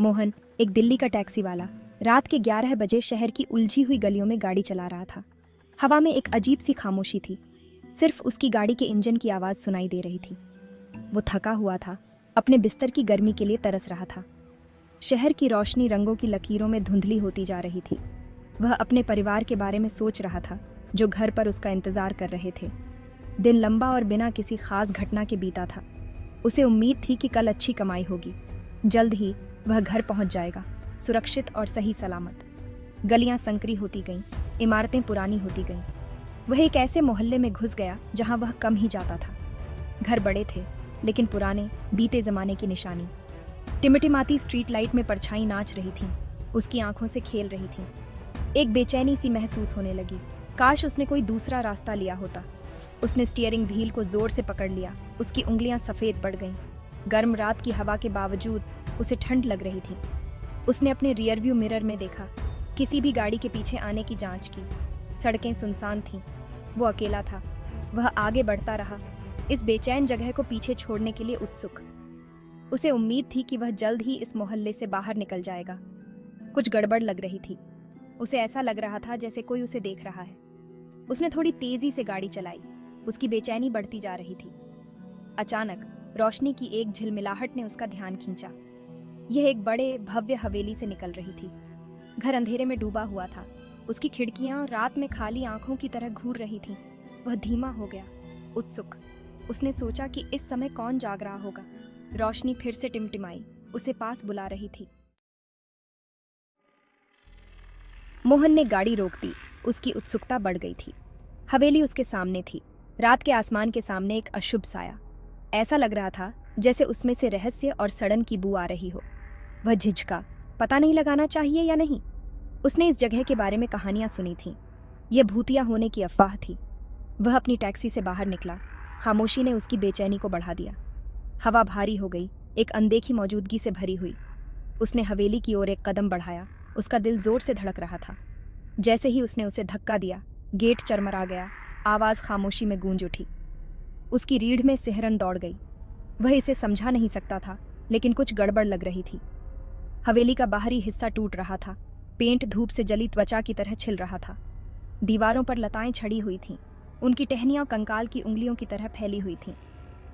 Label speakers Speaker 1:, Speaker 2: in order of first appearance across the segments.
Speaker 1: मोहन, एक दिल्ली का टैक्सी वाला, रात के 11 बजे शहर की उलझी हुई गलियों में गाड़ी चला रहा था। हवा में एक अजीब सी खामोशी थी। सिर्फ उसकी गाड़ी के इंजन की आवाज़ सुनाई दे रही थी। वो थका हुआ था, अपने बिस्तर की गर्मी के लिए तरस रहा था। शहर की रोशनी रंगों की लकीरों में धुंधली होती जा रही थी। वह अपने परिवार के बारे में सोच रहा था, जो घर पर उसका इंतज़ार कर रहे थे। दिन लंबा और बिना किसी खास घटना के बीता था। उसे उम्मीद थी कि कल अच्छी कमाई होगी। जल्द ही वह घर पहुंच जाएगा, सुरक्षित और सही सलामत। गलियां संकरी होती गईं, इमारतें पुरानी होती गईं। वह एक ऐसे मोहल्ले में घुस गया जहां वह कम ही जाता था। घर बड़े थे, लेकिन पुराने, बीते जमाने की निशानी। टिमटिमाती स्ट्रीट लाइट में परछाई नाच रही थी, उसकी आंखों से खेल रही थी। एक बेचैनी सी महसूस होने लगी। काश उसने कोई दूसरा रास्ता लिया होता। उसने स्टीयरिंग व्हील को जोर से पकड़ लिया। उसकी उंगलियां सफ़ेद पड़ गईं। गर्म रात की हवा के बावजूद उसे ठंड लग रही थी। उसने अपने रियरव्यू मिरर में देखा, किसी भी गाड़ी के पीछे आने की जांच की। सड़कें सुनसान थीं। वो अकेला था। वह आगे बढ़ता रहा, इस बेचैन जगह को पीछे छोड़ने के लिए उत्सुक। उसे उम्मीद थी कि वह जल्द ही इस मोहल्ले से बाहर निकल जाएगा। कुछ गड़बड़ लग रही थी। उसे ऐसा लग रहा था जैसे कोई उसे देख रहा है। उसने थोड़ी तेजी से गाड़ी चलाई। उसकी बेचैनी बढ़ती जा रही थी। अचानक रोशनी की एक झिलमिलाहट ने उसका ध्यान खींचा। यह एक बड़े भव्य हवेली से निकल रही थी। घर अंधेरे में डूबा हुआ था। उसकी खिड़कियां रात में खाली आंखों की तरह घूर रही थीं। वह धीमा हो गया, उत्सुक। उसने सोचा कि इस समय कौन जाग रहा होगा। रोशनी फिर से टिमटिमाई, उसे पास बुला रही थी। मोहन ने गाड़ी रोक दी। उसकी उत्सुकता बढ़ गई थी। हवेली उसके सामने थी। रात के आसमान के सामने एक अशुभ साया। ऐसा लग रहा था जैसे उसमें से रहस्य और सड़न की बू आ रही हो। वह झिझका, पता नहीं लगाना चाहिए या नहीं। उसने इस जगह के बारे में कहानियां सुनी थीं। यह भूतिया होने की अफवाह थी। वह अपनी टैक्सी से बाहर निकला। खामोशी ने उसकी बेचैनी को बढ़ा दिया। हवा भारी हो गई, एक अनदेखी मौजूदगी से भरी हुई। उसने हवेली की ओर एक कदम बढ़ाया। उसका दिल जोर से धड़क रहा था। जैसे ही उसने उसे धक्का दिया, गेट चरमरा गया। आवाज़ खामोशी में गूंज उठी। उसकी रीढ़ में सिहरन दौड़ गई। वह इसे समझा नहीं सकता था, लेकिन कुछ गड़बड़ लग रही थी। हवेली का बाहरी हिस्सा टूट रहा था। पेंट धूप से जली त्वचा की तरह छिल रहा था। दीवारों पर लताएं छड़ी हुई थीं। उनकी टहनियां कंकाल की उंगलियों की तरह फैली हुई थीं।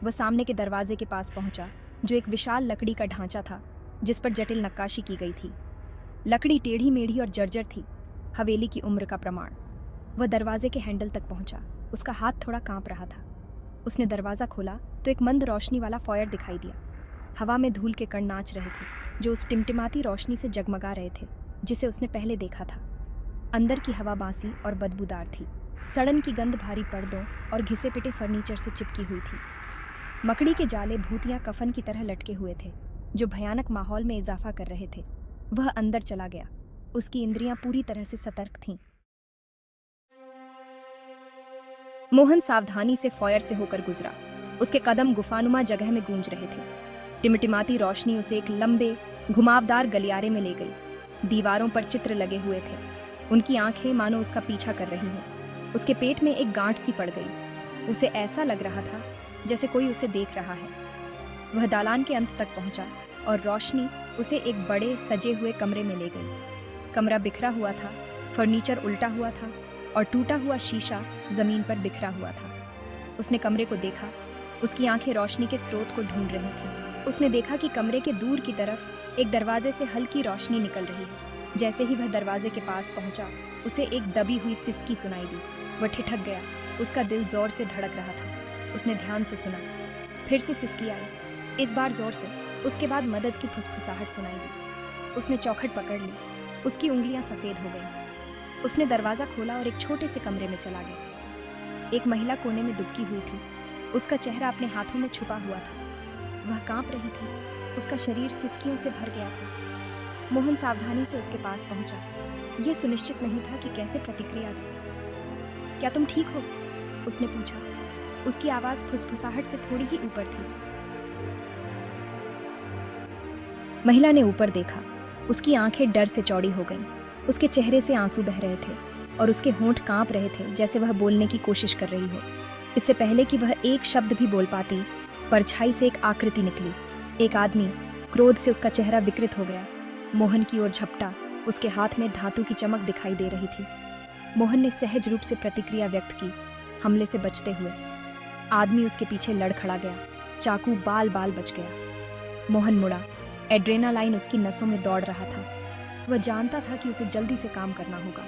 Speaker 1: वह सामने के दरवाजे के पास पहुंचा, जो एक विशाल लकड़ी का ढांचा था, जिस पर जटिल नक्काशी की गई थी। लकड़ी टेढ़ी मेढ़ी और जर्जर थी, हवेली की उम्र का प्रमाण। वह दरवाजे के हैंडल तक पहुंचा। उसका हाथ थोड़ा कांप रहा था। उसने दरवाज़ा खोला तो एक मंद रोशनी वाला फॉयर दिखाई दिया। हवा में धूल के कण नाच रहे थे, जो उस टिमटिमाती रोशनी से जगमगा रहे थे जिसे उसने पहले देखा था। अंदर की हवा बासी और बदबूदार थी। सड़न की गंध भारी पर्दों और घिसे पिटे फर्नीचर से चिपकी हुई थी। मकड़ी के जाले भूतियां कफन की तरह लटके हुए थे, जो भयानक माहौल में इजाफा कर रहे थे। वह अंदर चला गया। उसकी इंद्रियां पूरी तरह से सतर्क थीं। मोहन सावधानी से फॉयर से होकर गुजरा। उसके कदम गुफानुमा जगह में गूंज रहे थे। टिमटिमाती रोशनी उसे एक लंबे, घुमावदार गलियारे में ले गई। दीवारों पर चित्र लगे हुए थे। उनकी आंखें मानो उसका पीछा कर रही हों। उसके पेट में एक गांठ सी पड़ गई। उसे ऐसा लग रहा था जैसे कोई उसे देख रहा है। वह दालान के अंत तक पहुंचा और रोशनी उसे एक बड़े सजे हुए कमरे में ले गई। कमरा बिखरा हुआ था, फर्नीचर उल्टा हुआ था और टूटा हुआ शीशा जमीन पर बिखरा हुआ था। उसने कमरे को देखा। उसकी आंखें रोशनी के स्रोत को ढूंढ रही थीं। उसने देखा कि कमरे के दूर की तरफ एक दरवाजे से हल्की रोशनी निकल रही है। जैसे ही वह दरवाजे के पास पहुंचा, उसे एक दबी हुई सिसकी सुनाई दी। वह ठिठक गया। उसका दिल जोर से धड़क रहा था। उसने ध्यान से सुना। फिर से सिसकी आई, इस बार जोर से। उसके बाद मदद की फुसफुसाहट सुनाई दी। उसने चौखट पकड़ ली। उसकी उंगलियां सफ़ेद हो गईं। उसने दरवाज़ा खोला और एक छोटे से कमरे में चला गया। एक महिला कोने में दुबकी हुई थी। उसका चेहरा अपने हाथों में छुपा हुआ था। वह कांप रही थी। उसका शरीर सिसकियों से भर गया था। मोहन सावधानी से उसके पास पहुंचा। यह सुनिश्चित नहीं था कि कैसे प्रतिक्रिया दे। क्या तुम ठीक हो? उसने पूछा। उसकी आवाज़ फुसफुसाहट से थोड़ी ही ऊपर थी। महिला ने ऊपर देखा। उसकी आंखें डर से चौड़ी हो गईं। उसके चेहरे से आंसू बह रहे थे और उसके होंठ कांप रहे थे, जैसे वह बोलने की कोशिश कर रही हो। इससे पहले कि वह एक शब्द भी बोल पाती, परछाई से एक आकृति निकली। एक आदमी। क्रोध से उसका चेहरा विकृत हो गया। मोहन की ओर झपटा। उसके हाथ में धातु की चमक दिखाई दे रही थी। मोहन ने सहज रूप से प्रतिक्रिया व्यक्त की, हमले से बचते हुए। आदमी उसके पीछे लड़ खड़ा गया। चाकू बाल बाल बच गया। मोहन मुड़ा। एड्रेनालाइन उसकी नसों में दौड़ रहा था। वह जानता था कि उसे जल्दी से काम करना होगा।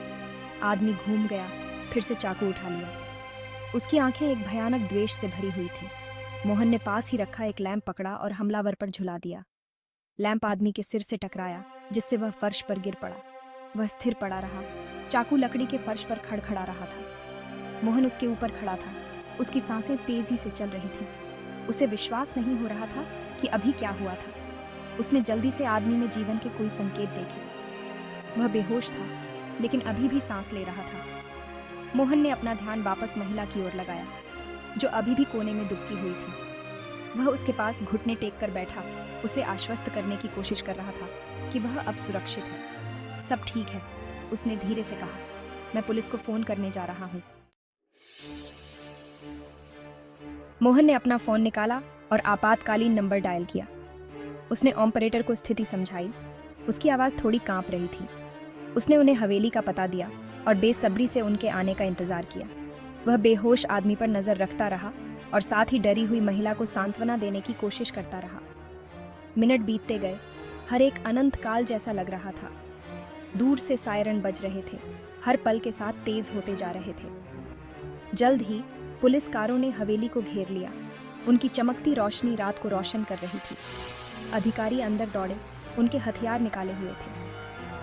Speaker 1: आदमी घूम गया, फिर से चाकू उठा लिया। उसकी आंखें एक भयानक द्वेष से भरी हुई थी। मोहन ने पास ही रखा एक लैंप पकड़ा और हमलावर पर झुला दिया। लैंप आदमी के सिर से टकराया, जिससे वह फर्श पर गिर पड़ा। वह स्थिर पड़ा रहा। चाकू लकड़ी के फर्श पर खड़खड़ा रहा था। मोहन उसके ऊपर खड़ा था। उसकी सांसें तेजी से चल रही थीं। उसे विश्वास नहीं हो रहा था कि अभी क्या हुआ था। उसने जल्दी से आदमी में जीवन के कोई संकेत देखे। वह बेहोश था, लेकिन अभी भी सांस ले रहा था। मोहन ने अपना ध्यान वापस महिला की ओर लगाया, जो अभी भी कोने में दुबकी हुई थी। वह उसके पास घुटने टेक कर बैठा, उसे आश्वस्त करने की कोशिश कर रहा था कि वह अब सुरक्षित है। सब ठीक है, उसने धीरे से कहा। मैं पुलिस को फोन करने जा रहा हूँ। मोहन ने अपना फोन निकाला और आपातकालीन नंबर डायल किया। उसने ऑपरेटर को स्थिति समझाई। उसकी आवाज़ थोड़ी कांप रही थी। उसने उन्हें हवेली का पता दिया और बेसब्री से उनके आने का इंतजार किया। वह बेहोश आदमी पर नजर रखता रहा और साथ ही डरी हुई महिला को सांत्वना देने की कोशिश करता रहा। मिनट बीतते गए। हर एक अनंत काल जैसा लग रहा था। दूर से सायरन बज रहे थे, हर पल के साथ तेज होते जा रहे थे। जल्द ही पुलिस कारों ने हवेली को घेर लिया। उनकी चमकती रोशनी रात को रोशन कर रही थी। अधिकारी अंदर दौड़े, उनके हथियार निकाले हुए थे।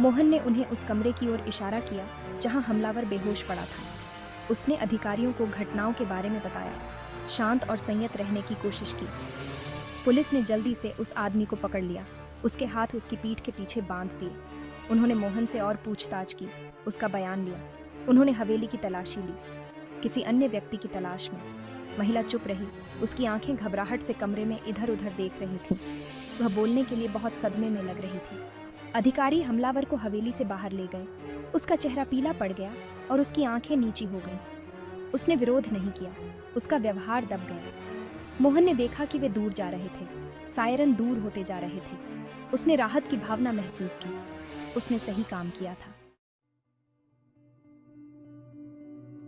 Speaker 1: मोहन ने उन्हें उस कमरे की ओर इशारा किया जहां हमलावर बेहोश पड़ा था। उसने अधिकारियों को घटनाओं के बारे में बताया, शांत और संयत रहने की कोशिश की। पुलिस ने जल्दी से उस आदमी को पकड़ लिया। उसके हाथ उसकी पीठ के पीछे बांध दिए। उन्होंने मोहन से और पूछताछ की, उसका बयान लिया। उन्होंने हवेली की तलाशी ली, किसी अन्य व्यक्ति की तलाश में। महिला चुप रही। उसकी आंखें घबराहट से कमरे में इधर उधर देख रही थीं। वह बोलने के लिए बहुत सदमे में लग रही थी। अधिकारी हमलावर को हवेली से बाहर ले गए। उसका चेहरा पीला पड़ गया और उसकी आंखें नीची हो गईं। उसने विरोध नहीं किया। उसका व्यवहार दब गया। मोहन ने देखा कि वे दूर जा रहे थे। सायरन दूर होते जा रहे थे। उसने राहत की भावना महसूस की। उसने सही काम किया था।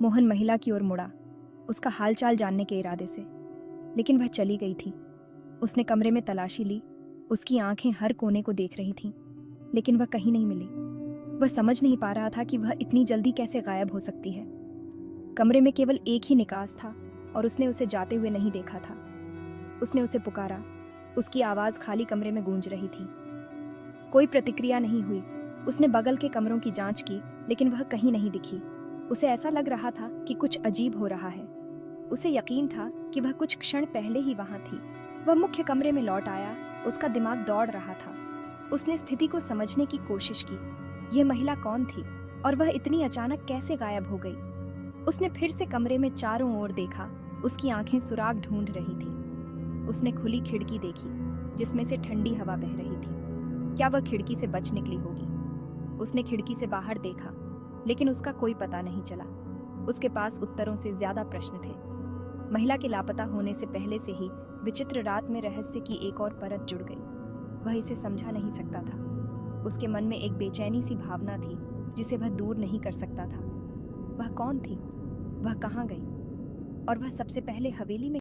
Speaker 1: मोहन महिला की ओर मुड़ा, उसका हालचाल जानने के इरादे से, लेकिन वह चली गई थी। उसने कमरे में तलाशी ली। उसकी आंखें हर कोने को देख रही थीं, लेकिन वह कहीं नहीं मिली। वह समझ नहीं पा रहा था कि वह इतनी जल्दी कैसे गायब हो सकती है। कमरे में केवल एक ही निकास था और उसने उसे जाते हुए नहीं देखा था। उसने उसे पुकारा। उसकी आवाज़ खाली कमरे में गूंज रही थी। कोई प्रतिक्रिया नहीं हुई। उसने बगल के कमरों की जांच की, लेकिन वह कहीं नहीं दिखी। उसे ऐसा लग रहा था कि कुछ अजीब हो रहा है। उसे यकीन था कि वह कुछ क्षण पहले ही वहां थी। वह मुख्य कमरे में लौट आया। उसका दिमाग दौड़ रहा था। उसने स्थिति को समझने की कोशिश की। यह महिला कौन थी और वह इतनी अचानक कैसे गायब हो गई? उसने फिर से कमरे में चारों ओर देखा। उसकी आंखें सुराग ढूंढ रही थी। उसने खुली खिड़की देखी, जिसमें से ठंडी हवा बह रही थी। क्या वह खिड़की से बच निकली होगी? उसने खिड़की से बाहर देखा, लेकिन उसका कोई पता नहीं चला। उसके पास उत्तरों से ज्यादा प्रश्न थे। महिला के लापता होने से पहले से ही विचित्र रात में रहस्य की एक और परत जुड़ गई। वह इसे समझा नहीं सकता था। उसके मन में एक बेचैनी सी भावना थी, जिसे वह दूर नहीं कर सकता था। वह कौन थी? वह कहाँ गई? और वह सबसे पहले हवेली में